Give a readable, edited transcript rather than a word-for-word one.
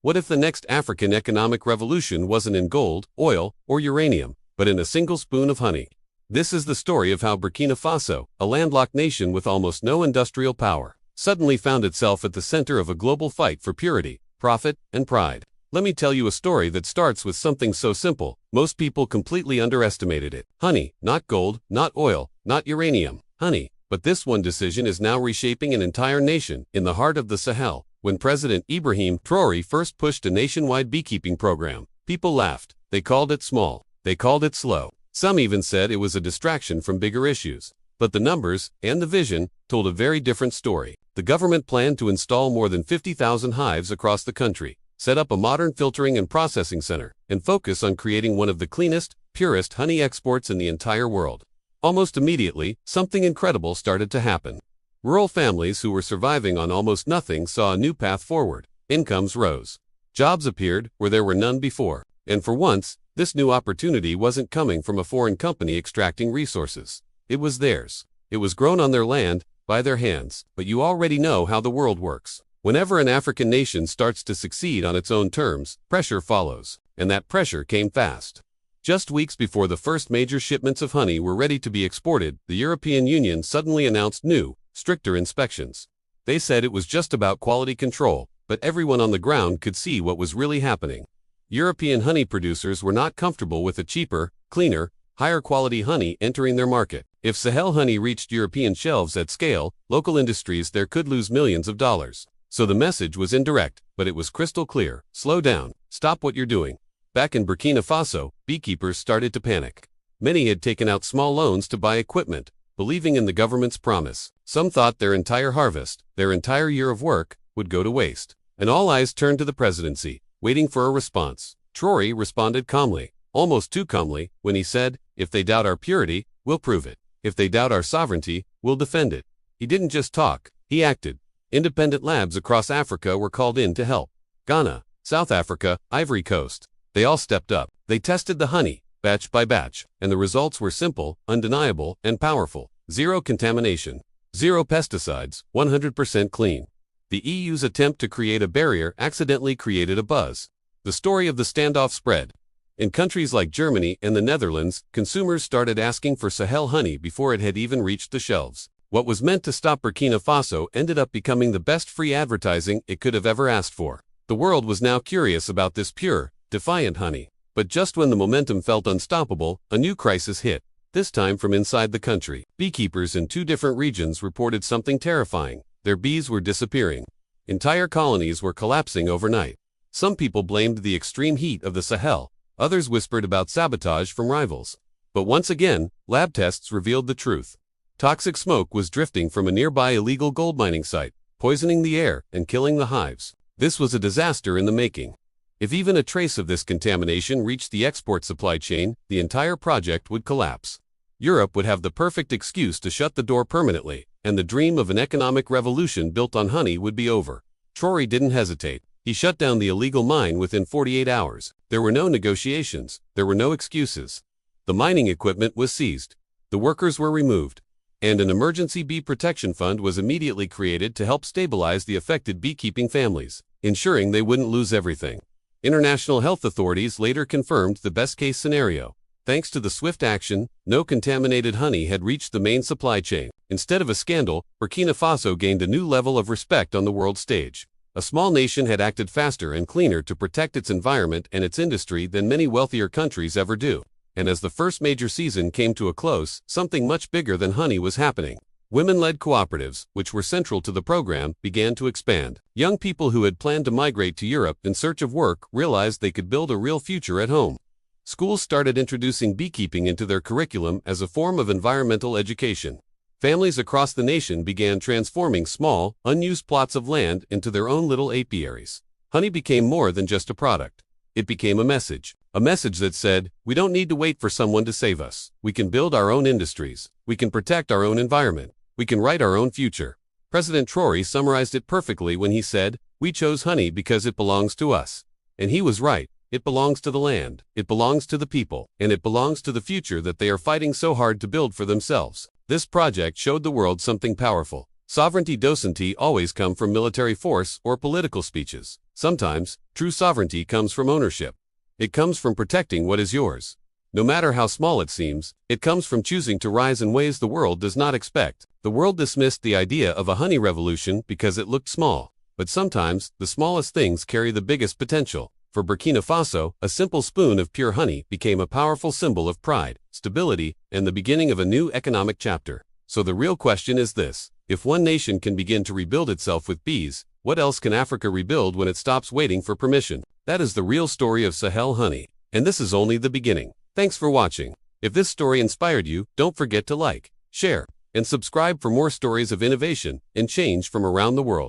What if the next African economic revolution wasn't in gold, oil, or uranium, but in a single spoon of honey? This is the story of how Burkina Faso, a landlocked nation with almost no industrial power, suddenly found itself at the center of a global fight for purity, profit, and pride. Let me tell you a story that starts with something so simple, most people completely underestimated it. Honey, not gold, not oil, not uranium, honey. But this one decision is now reshaping an entire nation in the heart of the Sahel. When President Ibrahim Traoré first pushed a nationwide beekeeping program, people laughed. They called it small. They called it slow. Some even said it was a distraction from bigger issues. But the numbers and the vision told a very different story. The government planned to install more than 50,000 hives across the country, set up a modern filtering and processing center, and focus on creating one of the cleanest, purest honey exports in the entire world. Almost immediately, something incredible started to happen. Rural families who were surviving on almost nothing saw a new path forward. Incomes rose. Jobs appeared where there were none before. And for once, this new opportunity wasn't coming from a foreign company extracting resources. It was theirs. It was grown on their land, by their hands. But you already know how the world works. Whenever an African nation starts to succeed on its own terms, pressure follows. And that pressure came fast. Just weeks before the first major shipments of honey were ready to be exported, the European Union suddenly announced new, stricter inspections. They said it was just about quality control, but everyone on the ground could see what was really happening. European honey producers were not comfortable with a cheaper, cleaner, higher quality honey entering their market. If Sahel honey reached European shelves at scale, local industries there could lose millions of dollars. So the message was indirect, but it was crystal clear. Slow down. Stop what you're doing. Back in Burkina Faso, beekeepers started to panic. Many had taken out small loans to buy equipment, believing in the government's promise. Some thought their entire harvest, their entire year of work, would go to waste. And all eyes turned to the presidency, waiting for a response. Traore responded calmly, almost too calmly, when he said, "If they doubt our purity, we'll prove it. If they doubt our sovereignty, we'll defend it." He didn't just talk, he acted. Independent labs across Africa were called in to help. Ghana, South Africa, Ivory Coast. They all stepped up. They tested the honey, batch by batch, and the results were simple, undeniable, and powerful. Zero contamination. Zero pesticides, 100% clean. The EU's attempt to create a barrier accidentally created a buzz. The story of the standoff spread. In countries like Germany and the Netherlands, consumers started asking for Sahel honey before it had even reached the shelves. What was meant to stop Burkina Faso ended up becoming the best free advertising it could have ever asked for. The world was now curious about this pure, defiant honey. But just when the momentum felt unstoppable, a new crisis hit. This time from inside the country. Beekeepers in two different regions reported something terrifying. Their bees were disappearing. Entire colonies were collapsing overnight. Some people blamed the extreme heat of the Sahel. Others whispered about sabotage from rivals. But once again, lab tests revealed the truth. Toxic smoke was drifting from a nearby illegal gold mining site, poisoning the air and killing the hives. This was a disaster in the making. If even a trace of this contamination reached the export supply chain, the entire project would collapse. Europe would have the perfect excuse to shut the door permanently, and the dream of an economic revolution built on honey would be over. Traore didn't hesitate. He shut down the illegal mine within 48 hours. There were no negotiations. There were no excuses. The mining equipment was seized. The workers were removed. And an emergency bee protection fund was immediately created to help stabilize the affected beekeeping families, ensuring they wouldn't lose everything. International health authorities later confirmed the best-case scenario. Thanks to the swift action, no contaminated honey had reached the main supply chain. Instead of a scandal, Burkina Faso gained a new level of respect on the world stage. A small nation had acted faster and cleaner to protect its environment and its industry than many wealthier countries ever do. And as the first major season came to a close, something much bigger than honey was happening. Women-led cooperatives, which were central to the program, began to expand. Young people who had planned to migrate to Europe in search of work realized they could build a real future at home. Schools started introducing beekeeping into their curriculum as a form of environmental education. Families across the nation began transforming small, unused plots of land into their own little apiaries. Honey became more than just a product. It became a message that said, we don't need to wait for someone to save us. We can build our own industries. We can protect our own environment. We can write our own future. President Traoré summarized it perfectly when he said, "We chose honey because it belongs to us." And he was right. It belongs to the land. It belongs to the people. And it belongs to the future that they are fighting so hard to build for themselves. This project showed the world something powerful. Sovereignty doesn't always come from military force or political speeches. Sometimes, true sovereignty comes from ownership. It comes from protecting what is yours. No matter how small it seems, it comes from choosing to rise in ways the world does not expect. The world dismissed the idea of a honey revolution because it looked small. But sometimes, the smallest things carry the biggest potential. For Burkina Faso, a simple spoon of pure honey became a powerful symbol of pride, stability, and the beginning of a new economic chapter. So the real question is this: if one nation can begin to rebuild itself with bees, what else can Africa rebuild when it stops waiting for permission? That is the real story of Sahel honey. And this is only the beginning. Thanks for watching. If this story inspired you, don't forget to like, share, and subscribe for more stories of innovation and change from around the world.